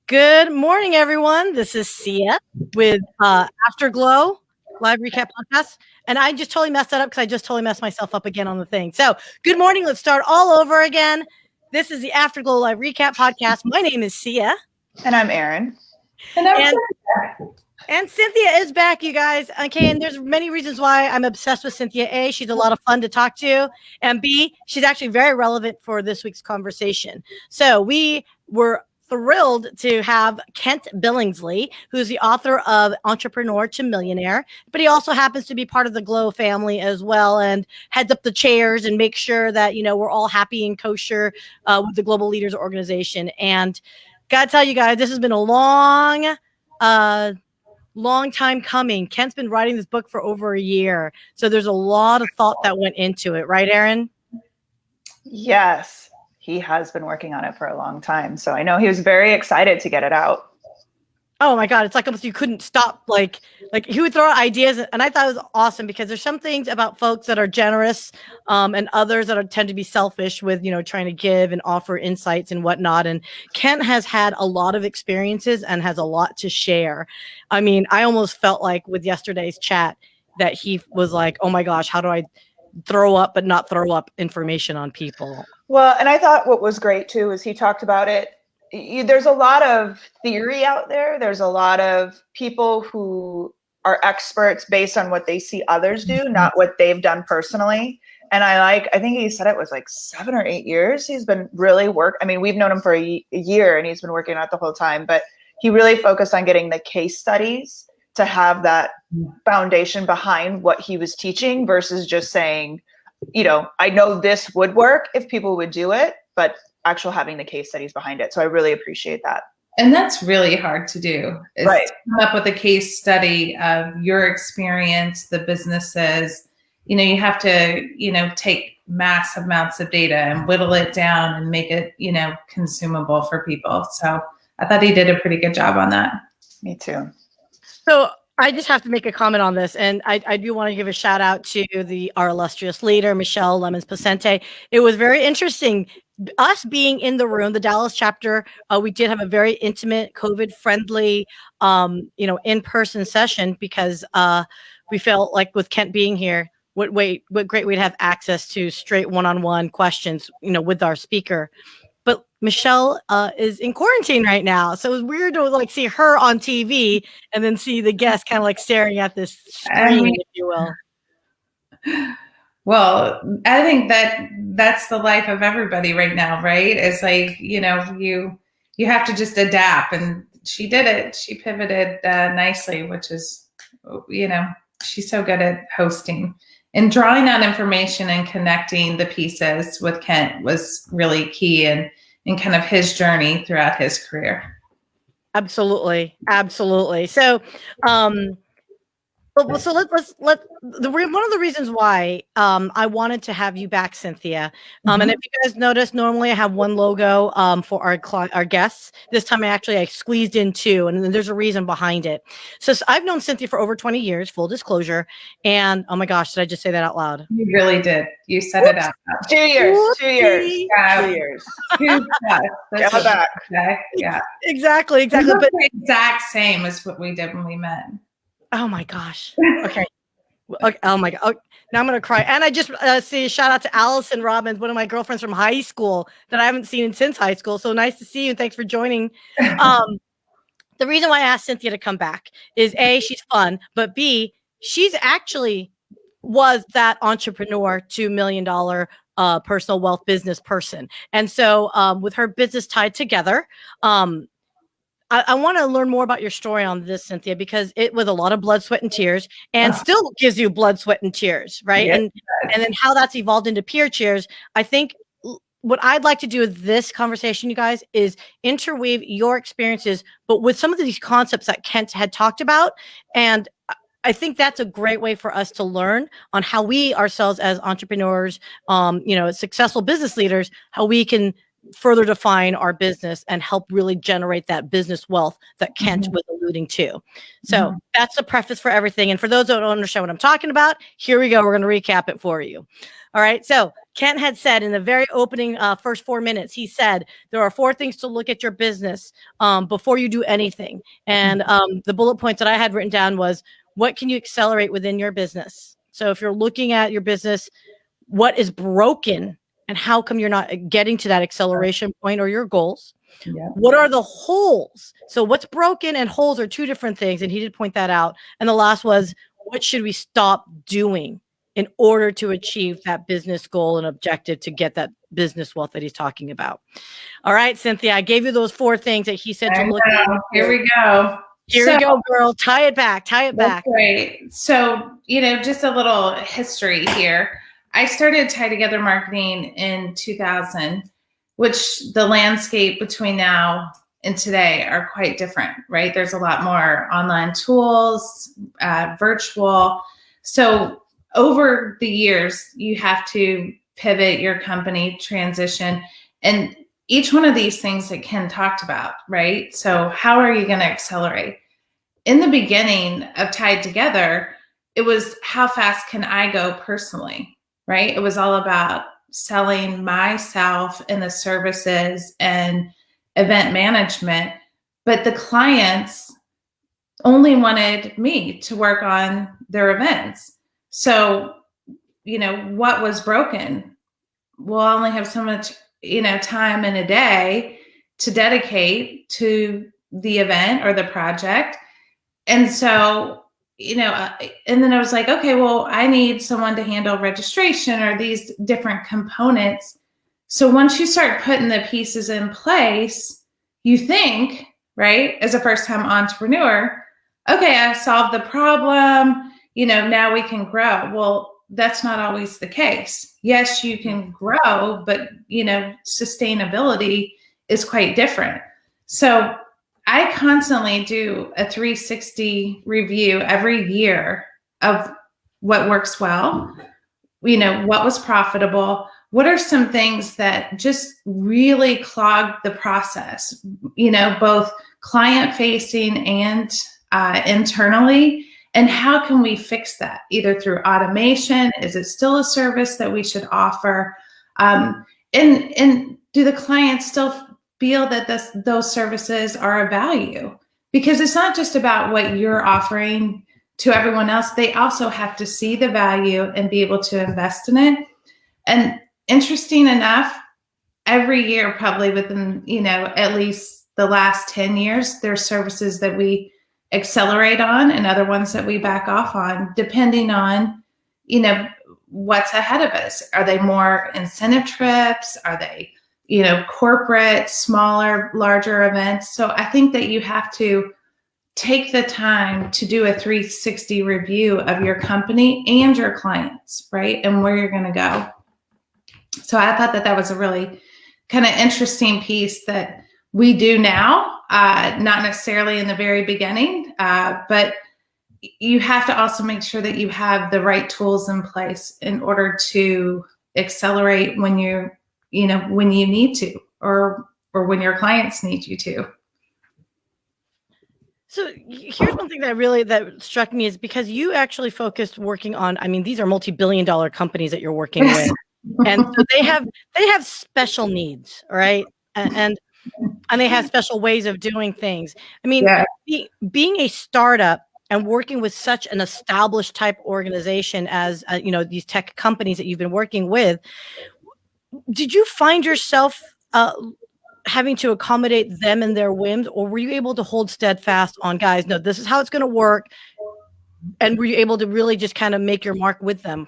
Good morning, everyone. This is Syya with Afterglow Live Recap Podcast. And I just totally messed that up because I just totally messed myself up again on the thing. So good morning. Let's start all over again. This is the Afterglow Live Recap Podcast. My name is Syya. And I'm Erin. And Cynthia is back, you guys. Okay, and there's many reasons why I'm obsessed with Cynthia. A, she's a lot of fun to talk to. And B, she's actually very relevant for this week's conversation. So we were thrilled to have Kent Billingsley, who's the author of Entrepreneur to Millionaire, but he also happens to be part of the GLO family as well and heads up the chairs and makes sure that, we're all happy and kosher with the Global Leaders Organization. And gotta tell you guys, this has been a long time coming. Kent's been writing this book for over a year. So there's a lot of thought that went into it. Right, Erin? Yes. He has been working on it for a long time. So I know he was very excited to get it out. Oh my God. It's like almost you couldn't stop. Like he would throw out ideas. And I thought it was awesome because there's some things about folks that are generous and others that tend to be selfish with, trying to give and offer insights and whatnot. And Kent has had a lot of experiences and has a lot to share. I mean, I almost felt like with yesterday's chat that he was like, oh my gosh, how do I throw up but not throw up information on people? Well, and I thought what was great too is he talked about it. There's a lot of theory out there. There's a lot of people who are experts based on what they see others do, not what they've done personally. And I think he said it was like 7 or 8 years. He's been really we've known him for a year and he's been working on it the whole time, but he really focused on getting the case studies to have that foundation behind what he was teaching versus just saying, I know this would work if people would do it, but actual having the case studies behind it. So I really appreciate that. And that's really hard to do. Right. To come up with a case study of your experience, the businesses, you have to, take mass amounts of data and whittle it down and make it, consumable for people. So I thought he did a pretty good job on that. Me too. So I just have to make a comment on this, and I do want to give a shout out to our illustrious leader, Michelle Lemons-Pacente. It was very interesting. Us being in the room, the Dallas chapter, we did have a very intimate, COVID-friendly, in-person session because we felt like with Kent being here, what great we'd have access to straight one-on-one questions, with our speaker. But Michelle is in quarantine right now. So it was weird to see her on TV and then see the guest kind of staring at this screen, if you will. Well, I think that's the life of everybody right now, right? It's you have to just adapt, and she did it. She pivoted nicely, which is, she's so good at hosting. And drawing out information and connecting the pieces with Kent was really key in kind of his journey throughout his career. Absolutely. So, one of the reasons why I wanted to have you back, Cynthia, and if you guys notice, normally I have one logo for our guests. This time I squeezed in 2, and there's a reason behind it. So I've known Cynthia for over 20 years, full disclosure, and oh my gosh, did I just say that out loud? You really did. You said it out loud. 2 years. 2 years. Yeah. 2 years. Go back. Okay. Yeah. Exactly. But the exact same as what we did when we met. Oh my gosh. Okay. Oh my God. Oh, now I'm going to cry. And I just see a shout out to Allison Robbins, one of my girlfriends from high school that I haven't seen since high school. So nice to see you. And thanks for joining. The reason why I asked Cynthia to come back is A, she's fun, but B, she's actually was that entrepreneur to $1 million personal wealth business person. And so with her business tied together, I want to learn more about your story on this, Cynthia, because it was a lot of blood, sweat, and tears, and still gives you blood, sweat, and tears, right? Yes. And then how that's evolved into peer cheers. I think what I'd like to do with this conversation, you guys, is interweave your experiences, but with some of these concepts that Kent had talked about. And I think that's a great way for us to learn on how we ourselves as entrepreneurs, successful business leaders, how we can further define our business and help really generate that business wealth that Kent was alluding to. So that's the preface for everything. And for those that don't understand what I'm talking about, here we go. We're going to recap it for you. All right. So Kent had said in the very opening first 4 minutes, he said, there are 4 things to look at your business before you do anything. And the bullet points that I had written down was, what can you accelerate within your business? So if you're looking at your business, what is broken and how come you're not getting to that acceleration point or your goals? Yeah. What are the holes? So what's broken and holes are 2 different things. And he did point that out. And the last was, what should we stop doing in order to achieve that business goal and objective to get that business wealth that he's talking about? All right, Cynthia, I gave you those 4 things that he said to look at. Here we go. Here we go, girl. Tie it back. Tie it back. Great. So, just a little history here. I started Tie Together Marketing in 2000, which the landscape between now and today are quite different, right? There's a lot more online tools, virtual. So over the years, you have to pivot your company, transition, and each one of these things that Ken talked about, right? So how are you going to accelerate? In the beginning of Tied Together, it was how fast can I go personally, right? It was all about selling myself and the services and event management, but the clients only wanted me to work on their events. So, what was broken? Well, I only have so much, time in a day to dedicate to the event or the project. And so, and then I was like, okay, well, I need someone to handle registration or these different components. So once you start putting the pieces in place, you think, right, as a first-time entrepreneur, okay, I solved the problem, now we can grow. Well, that's not always the case. Yes, you can grow, but, sustainability is quite different. So I constantly do a 360 review every year of what works well, what was profitable, what are some things that just really clogged the process, both client facing and internally, and how can we fix that either through automation? Is it still a service that we should offer? And do the clients still feel that those services are of value? Because it's not just about what you're offering to everyone else. They also have to see the value and be able to invest in it. And interesting enough, every year, probably within, at least the last 10 years, there's services that we accelerate on and other ones that we back off on, depending on, what's ahead of us. Are they more incentive trips? Are they corporate, smaller, larger events? So I think that you have to take the time to do a 360 review of your company and your clients, right? And where you're going to go. So I thought that was a really kind of interesting piece that we do now, not necessarily in the very beginning, but you have to also make sure that you have the right tools in place in order to accelerate when you need to, or when your clients need you to. So here's one thing that struck me is because you actually focused working on, these are multi-billion-dollar companies that you're working with. And so they have special needs, right? And they have special ways of doing things. Being a startup and working with such an established type organization as these tech companies that you've been working with, did you find yourself having to accommodate them and their whims, or were you able to hold steadfast on, guys, no, this is how it's going to work? And were you able to really just kind of make your mark with them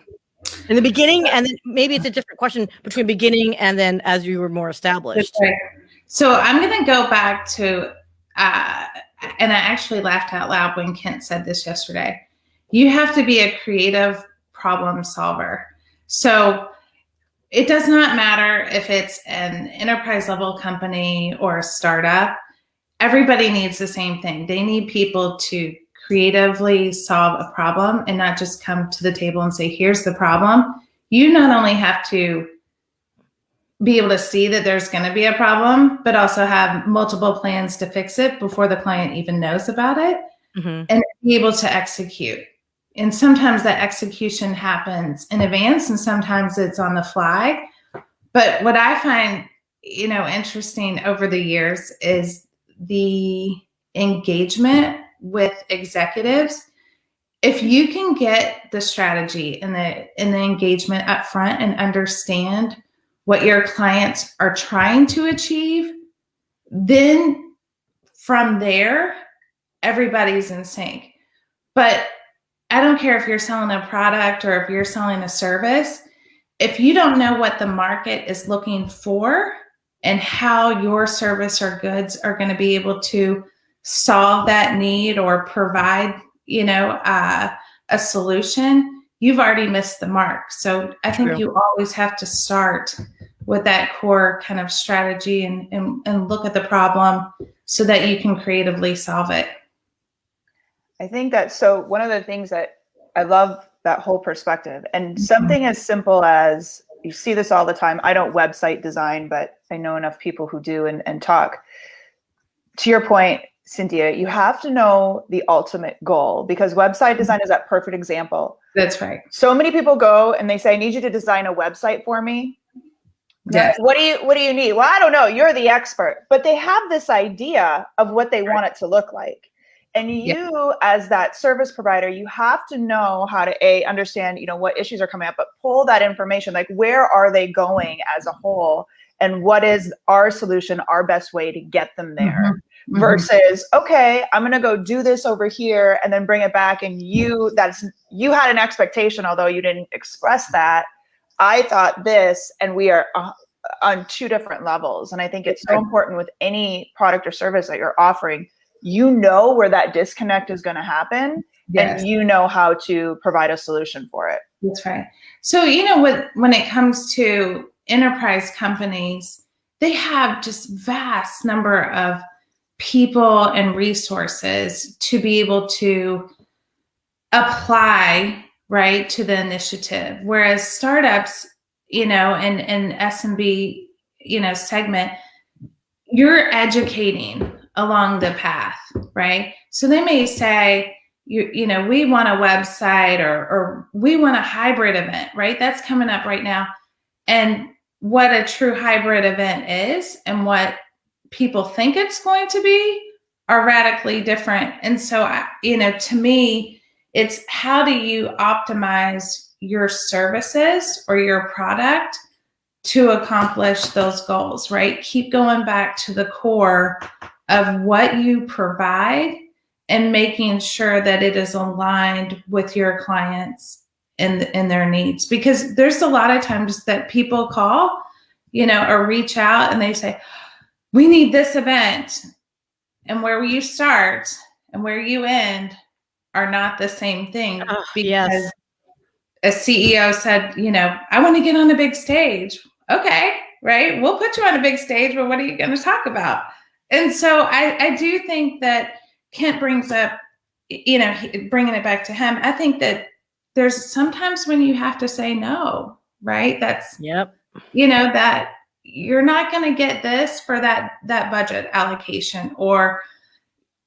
in the beginning? And then maybe it's a different question between beginning and then as you were more established. Right. So I'm going to go back to, and I actually laughed out loud when Kent said this yesterday. You have to be a creative problem solver. So it does not matter if it's an enterprise level company or a startup. Everybody needs the same thing. They need people to creatively solve a problem and not just come to the table and say, here's the problem. You not only have to be able to see that there's going to be a problem, but also have multiple plans to fix it before the client even knows about it, and be able to execute. and sometimes that execution happens in advance and sometimes it's on the fly. But what I find, interesting over the years is the engagement with executives. If you can get the strategy and the engagement up front and understand what your clients are trying to achieve, then from there, everybody's in sync. But I don't care if you're selling a product or if you're selling a service, if you don't know what the market is looking for and how your service or goods are going to be able to solve that need or provide, a solution, you've already missed the mark. So I think you always have to start with that core kind of strategy and look at the problem so that you can creatively solve it. I think that, so one of the things that I love that whole perspective, and something as simple as, you see this all the time. I don't website design, but I know enough people who do and talk. To your point, Cynthia, you have to know the ultimate goal, because website design is that perfect example. That's right. So many people go and they say, I need you to design a website for me. Yes. What do you need? Well, I don't know. You're the expert. But they have this idea of what they want it to look like. And you, as that service provider, you have to know how to understand, what issues are coming up, but pull that information, like where are they going as a whole, and what is our solution, our best way to get them there, versus, okay, I'm going to go do this over here and then bring it back. And you had an expectation, although you didn't express that. I thought this, and we are on two different levels. And I think it's so important with any product or service that you're offering. Where that disconnect is going to happen, and how to provide a solution for it. That's right. So, when it comes to enterprise companies, they have just vast number of people and resources to be able to apply, right, to the initiative. Whereas startups, in SMB, segment, you're educating along the path, right? So they may say, we want a website or we want a hybrid event, right? That's coming up right now. And what a true hybrid event is and what people think it's going to be are radically different. And so, to me, it's how do you optimize your services or your product to accomplish those goals, right? Keep going back to the core of what you provide and making sure that it is aligned with your clients and their needs. Because there's a lot of times that people call, or reach out and they say, we need this event. And where you start and where you end are not the same thing. Because a CEO said, I want to get on a big stage. Okay, right? We'll put you on a big stage, but what are you going to talk about? And so I do think that Kent brings up, bringing it back to him, I think that there's sometimes when you have to say no, right? That's, that you're not going to get this for that budget allocation, or,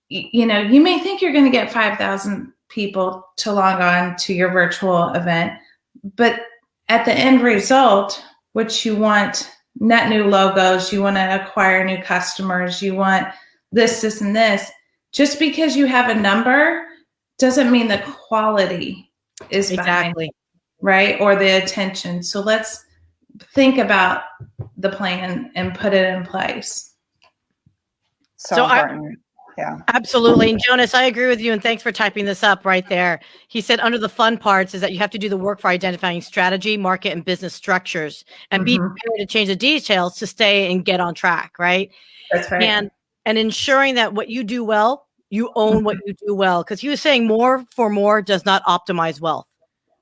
you may think you're going to get 5,000 people to log on to your virtual event, but at the end result, which you want net new logos, you want to acquire new customers, you want this, and this. Just because you have a number doesn't mean the quality is behind it, right? Or the attention. So let's think about the plan and put it in place. So important. Yeah, absolutely. And Jonas, I agree with you. And thanks for typing this up right there. He said, under the fun parts is that you have to do the work for identifying strategy, market, and business structures, and be prepared to change the details to stay and get on track. Right. That's right. And ensuring that what you do well, you own what you do well. Because he was saying more for more does not optimize wealth.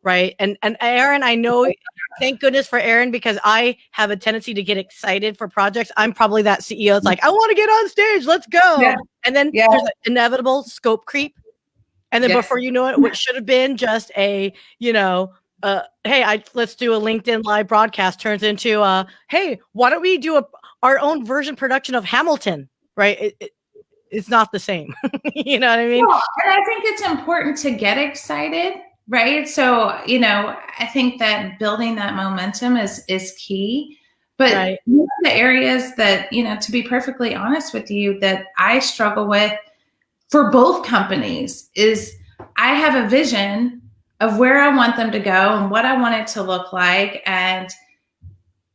Right. And Erin, I know, thank goodness for Erin, because I have a tendency to get excited for projects. I'm probably that CEO. It's like, I want to get on stage. Let's go. Yeah. And then there's an inevitable scope creep. And then before you know it, what should have been just a, hey, let's do a LinkedIn live broadcast turns into, hey, why don't we do our own version production of Hamilton? Right. It's not the same. You know what I mean? Well, and I think it's important to get excited, Right. So, I think that building that momentum is key. But Right. one of the areas that, to be perfectly honest with you, that I struggle with for both companies is I have a vision of where I want them to go and what I want it to look like. And,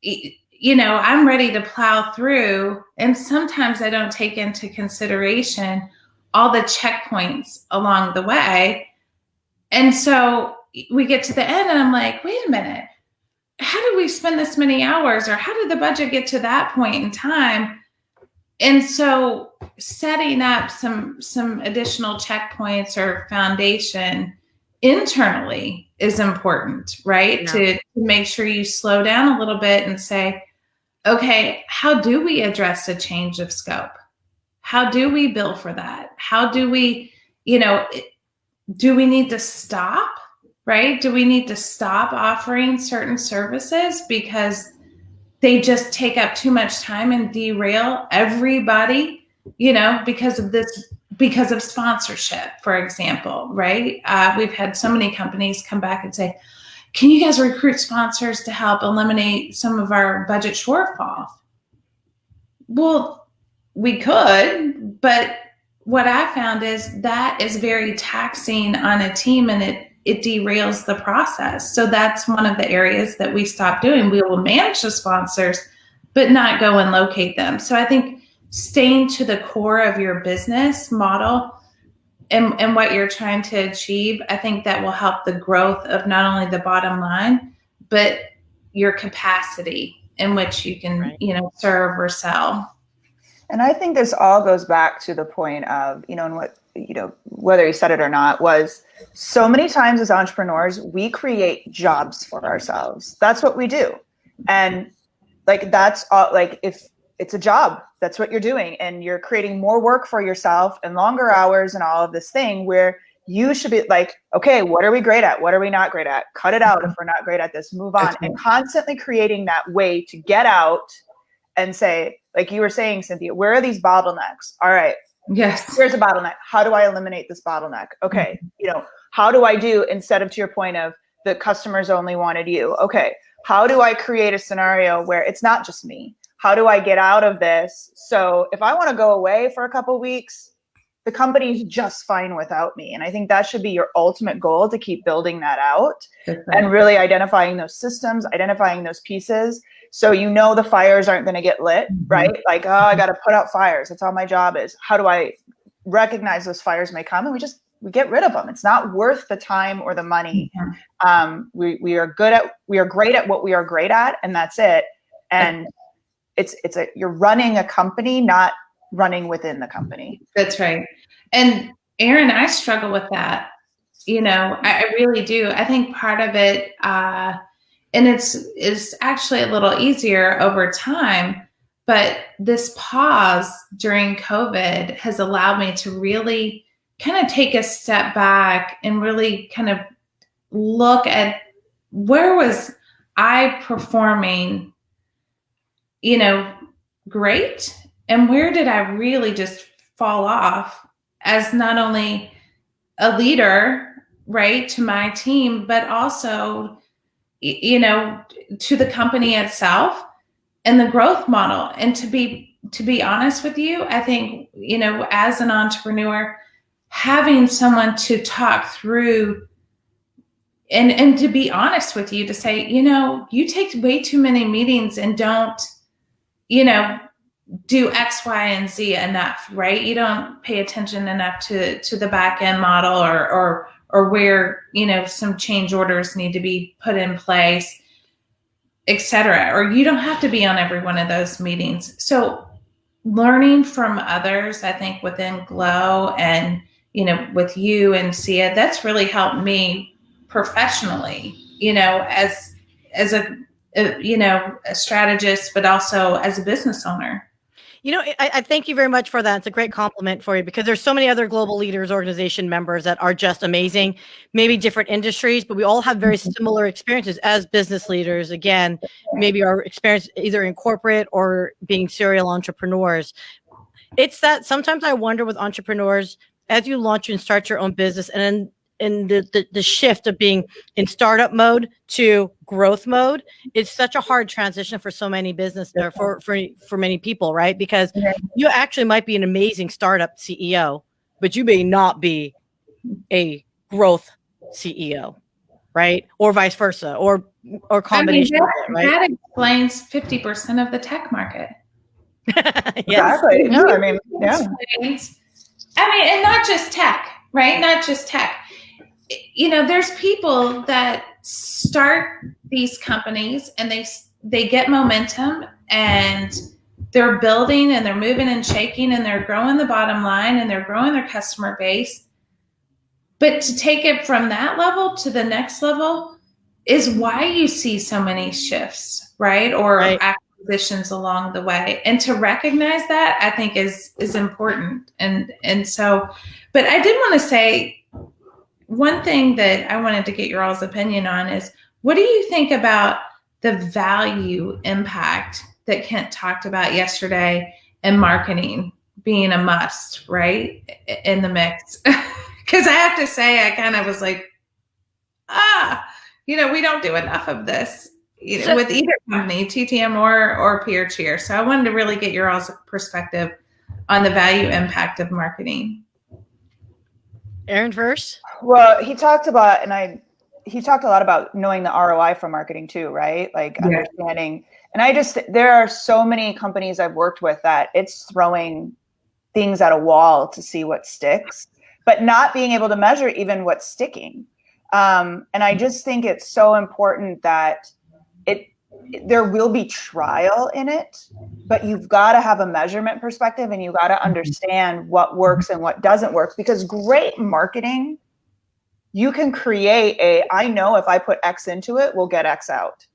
I'm ready to plow through. And sometimes I don't take into consideration all the checkpoints along the way. And so we get to the end and I'm like, wait a minute, how did we spend this many hours, or how did the budget get to that point in time? And so setting up some additional checkpoints or foundation internally is important, right? Yeah. To make sure you slow down a little bit and say, okay, how do we address a change of scope? How do we bill for that? How do we, do we need to stop, right? Do we need to stop offering certain services because they just take up too much time and derail everybody, because of sponsorship, for example, right? We've had so many companies come back and say, can you guys recruit sponsors to help eliminate some of our budget shortfall? Well, we could, but what I found is that is very taxing on a team, and it derails the process. So that's one of the areas that we stop doing. We will manage the sponsors, but not go and locate them. So I think staying to the core of your business model and what you're trying to achieve, I think that will help the growth of not only the bottom line, but your capacity in which you can, serve or sell. And I think this all goes back to the point of, and what, whether you said it or not, was so many times as entrepreneurs, we create jobs for ourselves. That's what we do. And that's all, if it's a job, that's what you're doing. And you're creating more work for yourself and longer hours and all of this thing where you should be like, okay, what are we great at? What are we not great at? Cut it out if we're not great at this, move on. And constantly creating that way to get out and say, like you were saying, Cynthia, where are these bottlenecks? All right. Yes. Here's a bottleneck. How do I eliminate this bottleneck? Okay. How do I do, instead of, to your point of the customers only wanted you? Okay. How do I create a scenario where it's not just me? How do I get out of this? So if I want to go away for a couple of weeks, the company's just fine without me. And I think that should be your ultimate goal, to keep building that out and really identifying those systems, identifying those pieces. So the fires aren't going to get lit, right? Like, oh, I got to put out fires. That's all my job is. How do I recognize those fires may come? And we get rid of them. It's not worth the time or the money. We are great at what we are great at, and that's it. And you're running a company, not running within the company. That's right. And Erin, I struggle with that. I really do. I think part of it, and it's actually a little easier over time, but this pause during COVID has allowed me to really kind of take a step back and really kind of look at where was I performing, great, and where did I really just fall off as not only a leader, right, to my team, but also to the company itself and the growth model. And to be honest with you, I think, as an entrepreneur, having someone to talk through and to be honest with you, to say, you take way too many meetings and don't, do X, Y, and Z enough, right? You don't pay attention enough to the back end model or where, some change orders need to be put in place, et cetera. Or you don't have to be on every one of those meetings. So learning from others, I think within GLO and, with you and Syya, that's really helped me professionally, as a strategist, but also as a business owner. I thank you very much for that. It's a great compliment for you, because there's so many other global leaders organization members that are just amazing, maybe different industries, but we all have very similar experiences as business leaders. Again, maybe our experience either in corporate or being serial entrepreneurs. It's that sometimes I wonder with entrepreneurs, as you launch and start your own business, and then the shift of being in startup mode to growth mode. It's such a hard transition for so many business or for many people, right? Because you actually might be an amazing startup CEO, but you may not be a growth CEO, right? Or vice versa, or combination of it, right? That explains 50% of the tech market. Yes. Exactly. No, I mean, yeah. And not just tech, right? Not just tech. There's people that start these companies and they get momentum and they're building and they're moving and shaking and they're growing the bottom line and they're growing their customer base. But to take it from that level to the next level is why you see so many shifts, right? Or acquisitions along the way. And to recognize that, I think is important. And so, but I did want to say one thing that I wanted to get your all's opinion on is, what do you think about the value impact that Kent talked about yesterday and marketing being a must, right, in the mix? Because I have to say, I kind of was like, we don't do enough of this with either company, TTM or Peer Cheer. So I wanted to really get your all's perspective on the value impact of marketing. Erin first. Well, he talked a lot about knowing the ROI from marketing too, right? Like understanding. And there are so many companies I've worked with that it's throwing things at a wall to see what sticks, but not being able to measure even what's sticking. And I just think it's so important that there will be trial in it, but you've got to have a measurement perspective and you've got to understand what works and what doesn't work, because great marketing, you can create I know if I put X into it, we'll get X out.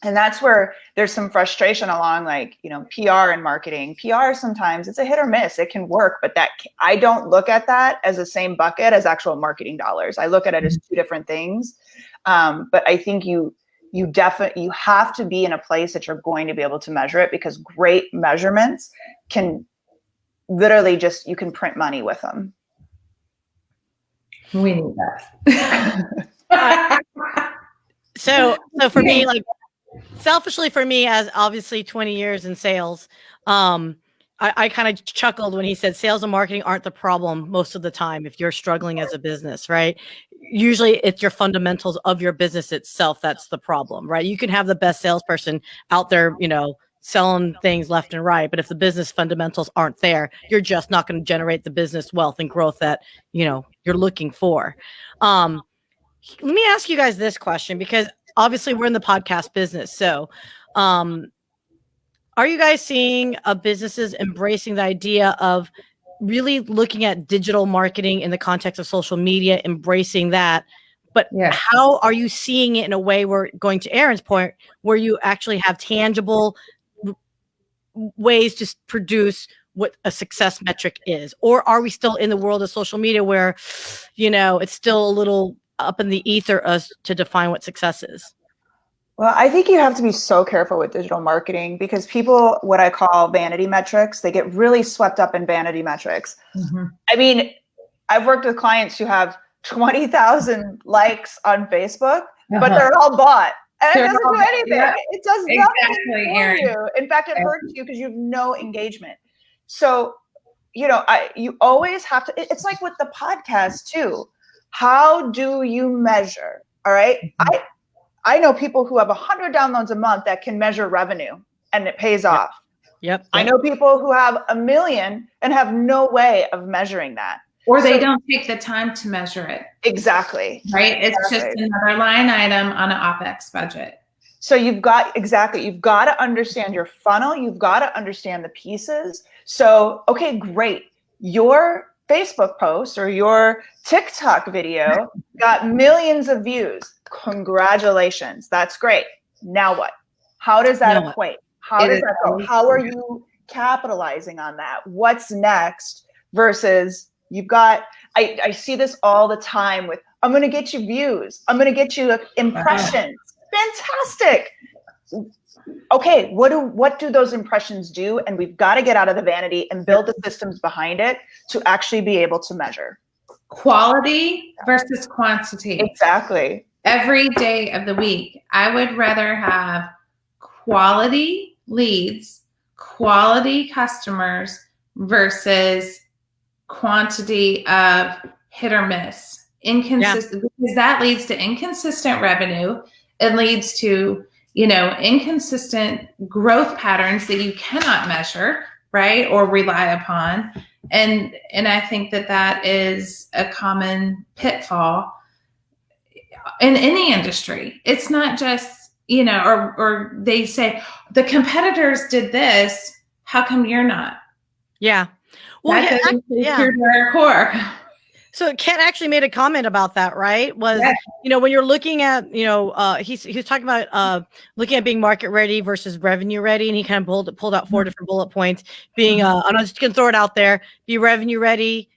And that's where there's some frustration along PR and marketing. PR sometimes it's a hit or miss. It can work, but I don't look at that as the same bucket as actual marketing dollars. I look at it as two different things. But I think you have to be in a place that you're going to be able to measure it, because great measurements can literally you can print money with them. We need that. So for me, selfishly for me, as obviously 20 years in sales, I kind of chuckled when he said sales and marketing aren't the problem most of the time if you're struggling as a business, right? Usually it's your fundamentals of your business itself that's the problem, right? You can have the best salesperson out there, selling things left and right, but if the business fundamentals aren't there, you're just not going to generate the business wealth and growth that, you're looking for. Let me ask you guys this question, because obviously we're in the podcast business. So, are you guys seeing businesses embracing the idea of really looking at digital marketing in the context of social media, embracing that? But how are you seeing it in a way where, going to Erin's point, where you actually have tangible ways to produce what a success metric is? Or are we still in the world of social media where, it's still a little up in the ether to define what success is? Well, I think you have to be so careful with digital marketing, because people, what I call vanity metrics, they get really swept up in vanity metrics. Mm-hmm. I mean, I've worked with clients who have 20,000 likes on Facebook, but they're all bought. And it doesn't do anything. Yeah. It does nothing for you. In fact, it hurts you because you have no engagement. So, you always have to, it's like with the podcast too. How do you measure? All right. Mm-hmm. I know people who have 100 downloads a month that can measure revenue and it pays off. Yep. I know people who have 1 million and have no way of measuring that. Or they don't take the time to measure it. Exactly. Right? It's just another line item on an OpEx budget. So you've got to understand your funnel. You've got to understand the pieces. So, okay, great. Your Facebook post or your TikTok video got millions of views. Congratulations. That's great. Now what? How does that equate? How does that go? How are you capitalizing on that? What's next? Versus you've got, I see this all the time with, I'm going to get you views. I'm going to get you impressions. Fantastic. Okay, what do those impressions do? And we've got to get out of the vanity and build the systems behind it to actually be able to measure. quality versus quantity. Exactly. Every day of the week, I would rather have quality leads, quality customers versus quantity of hit or miss, inconsistent, because that leads to inconsistent revenue. It leads to, inconsistent growth patterns that you cannot measure, right, or rely upon. And I think that is a common pitfall in any industry. It's not just, or they say the competitors did this, how come you're not? Yeah. Well, that doesn't true to our core. So Ken actually made a comment about that, right? Was, when you're looking at, he was talking about looking at being market ready versus revenue ready. And he kind of pulled out 4 different bullet points being, I'm just going to throw it out there, be revenue ready,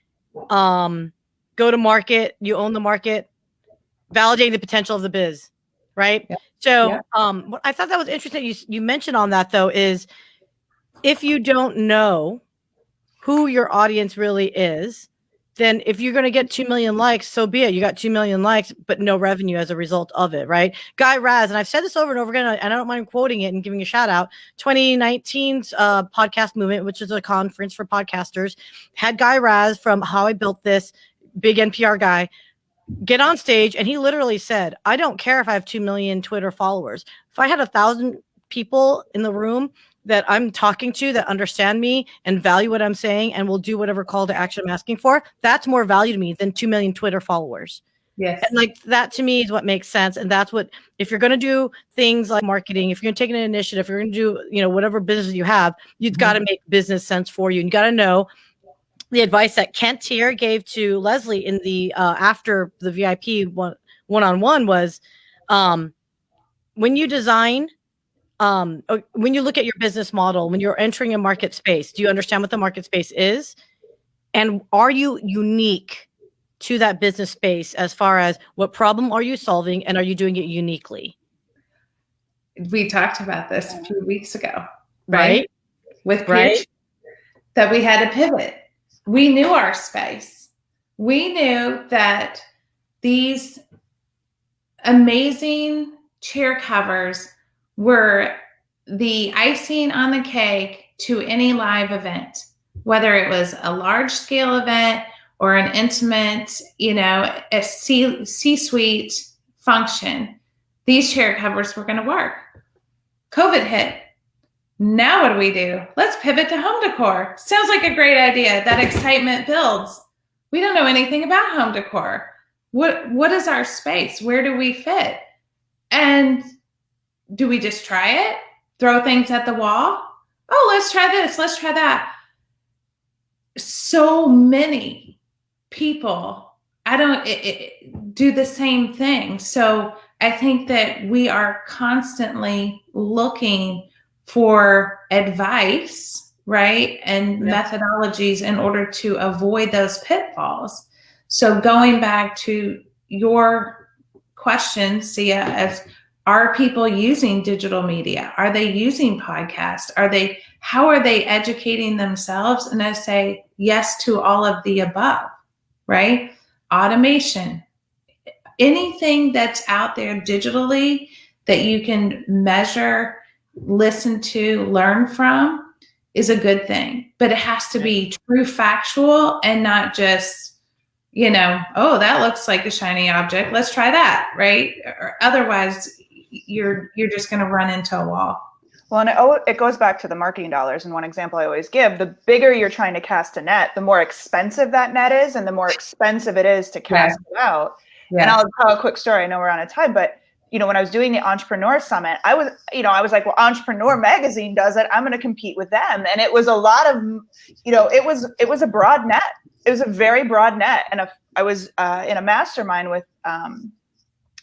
go to market, you own the market, validating the potential of the biz. Right. Yep. So what I thought that was interesting. You mentioned on that though, is if you don't know who your audience really is, then if you're going to get 2 million likes, so be it. You got 2 million likes, but no revenue as a result of it, right? Guy Raz, and I've said this over and over again, and I don't mind quoting it and giving a shout out. 2019's podcast movement, which is a conference for podcasters, had Guy Raz from How I Built This, big NPR guy, get on stage, and he literally said, I don't care if I have 2 million Twitter followers. If I had 1,000 people in the room that I'm talking to that understand me and value what I'm saying and will do whatever call to action I'm asking for, that's more value to me than 2 million Twitter followers. Yes. And like that to me is what makes sense. And that's what, if you're going to do things like marketing, if you're going to take an initiative, if you're going to do, whatever business you have, you've got to make business sense for you. And you got to know the advice that Kent here gave to Leslie in the, after the VIP one-on-one was, when you design, when you look at your business model, when you're entering a market space, do you understand what the market space is? And are you unique to that business space as far as what problem are you solving and are you doing it uniquely? We talked about this a few weeks ago, right? With Peach, that we had to pivot. We knew our space. We knew that these amazing chair covers were the icing on the cake to any live event, whether it was a large scale event or an intimate, a C-suite function. These chair covers were going to work. COVID hit. Now what do? Let's pivot to home decor. Sounds like a great idea. That excitement builds. We don't know anything about home decor. What is our space? Where do we fit? And do we just try it? Throw things at the wall? Oh, let's try this. Let's try that. So many people, do the same thing. So I think that we are constantly looking for advice, right? And methodologies in order to avoid those pitfalls. So going back to your question, Syya, as are people using digital media? Are they using podcasts? How are they educating themselves? And I say yes to all of the above, right? Automation, anything that's out there digitally that you can measure, listen to, learn from is a good thing, but it has to be true factual and not just, oh, that looks like a shiny object. Let's try that, right? Or otherwise you're just going to run into a wall. Well, and it goes back to the marketing dollars. And one example I always give, the bigger you're trying to cast a net, the more expensive that net is and the more expensive it is to cast it out. Yeah. And I'll tell a quick story. I know we're out of time, but when I was doing the Entrepreneur Summit, I was like, well, Entrepreneur Magazine does it. I'm going to compete with them. And it was a lot of, it was a broad net. It was a very broad net. And I was in a mastermind with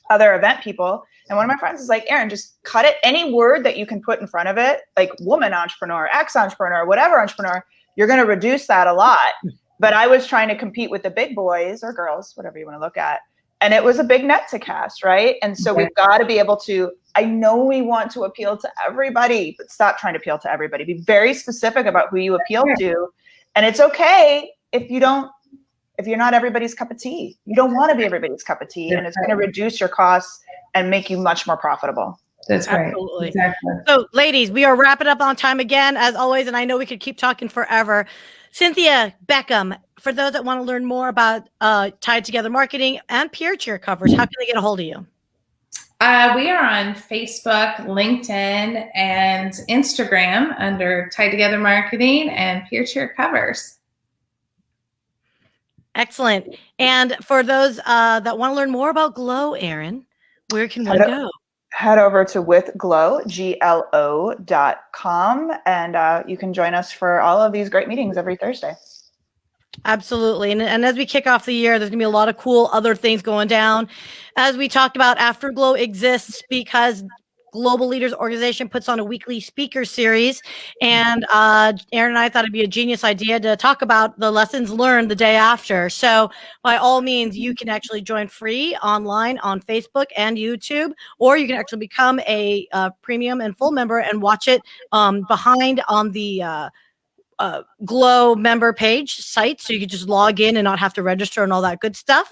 other event people. And one of my friends is like, Erin, just cut it. Any word that you can put in front of it, like woman entrepreneur, ex-entrepreneur, whatever entrepreneur, you're going to reduce that a lot. But I was trying to compete with the big boys or girls, whatever you want to look at. And it was a big net to cast, right? And so we've got to be able to, I know we want to appeal to everybody, but stop trying to appeal to everybody. Be very specific about who you appeal to. And it's okay if you don't if you're not everybody's cup of tea. You don't want to be everybody's cup of tea, and it's going to reduce your costs and make you much more profitable. That's right. Absolutely. Exactly. So, ladies, we are wrapping up on time again, as always, and I know we could keep talking forever. Cynthia Beckham, for those that want to learn more about Tied Together Marketing and peer cheer covers, how can they get a hold of you? We are on Facebook, LinkedIn, and Instagram under Tied Together Marketing and Peer Cheer Covers. Excellent. And for those that want to learn more about GLO, Erin, where can one go? Head over to withglo, GLO.com, and you can join us for all of these great meetings every Thursday. Absolutely. And as we kick off the year, there's going to be a lot of cool other things going down. As we talked about, Afterglow exists because Global Leaders Organization puts on a weekly speaker series. And Erin and I thought it'd be a genius idea to talk about the lessons learned the day after. So by all means, you can actually join free online on Facebook and YouTube, or you can actually become a premium and full member and watch it behind on the GLO member page site, so you can just log in and not have to register and all that good stuff.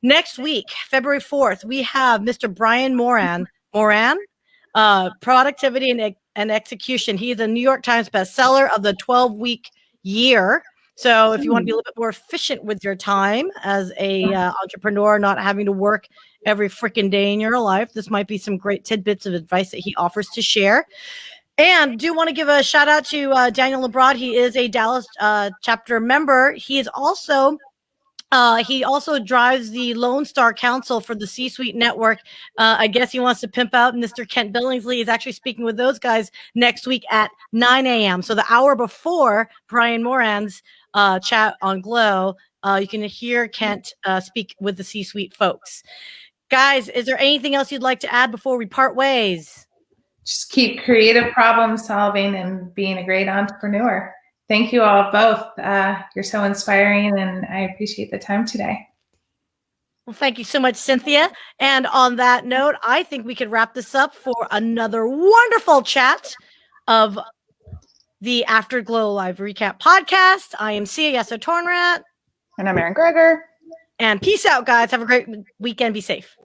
Next week, February 4th, we have Mr. Brian Moran, Productivity and Execution. He is a New York Times bestseller of the 12-week year. So if you want to be a little bit more efficient with your time as a entrepreneur, not having to work every freaking day in your life, this might be some great tidbits of advice that he offers to share. And do want to give a shout out to Daniel Lebrod. He is a Dallas chapter member. He is also he also drives the Lone Star Council for the C-Suite Network. I guess he wants to pimp out Mr. Kent Billingsley. Is actually speaking with those guys next week at 9 a.m. So the hour before Brian Moran's chat on GLO, you can hear Kent speak with the C-Suite folks. Guys, is there anything else you'd like to add before we part ways? Just keep creative problem solving and being a great entrepreneur. Thank you all both. You're so inspiring, and I appreciate the time today. Well, thank you so much, Cynthia. And on that note, I think we could wrap this up for another wonderful chat of the Afterglow Live Recap podcast. I am Syya Yasotornrat. And I'm Erin Gregor. And peace out, guys. Have a great weekend. Be safe.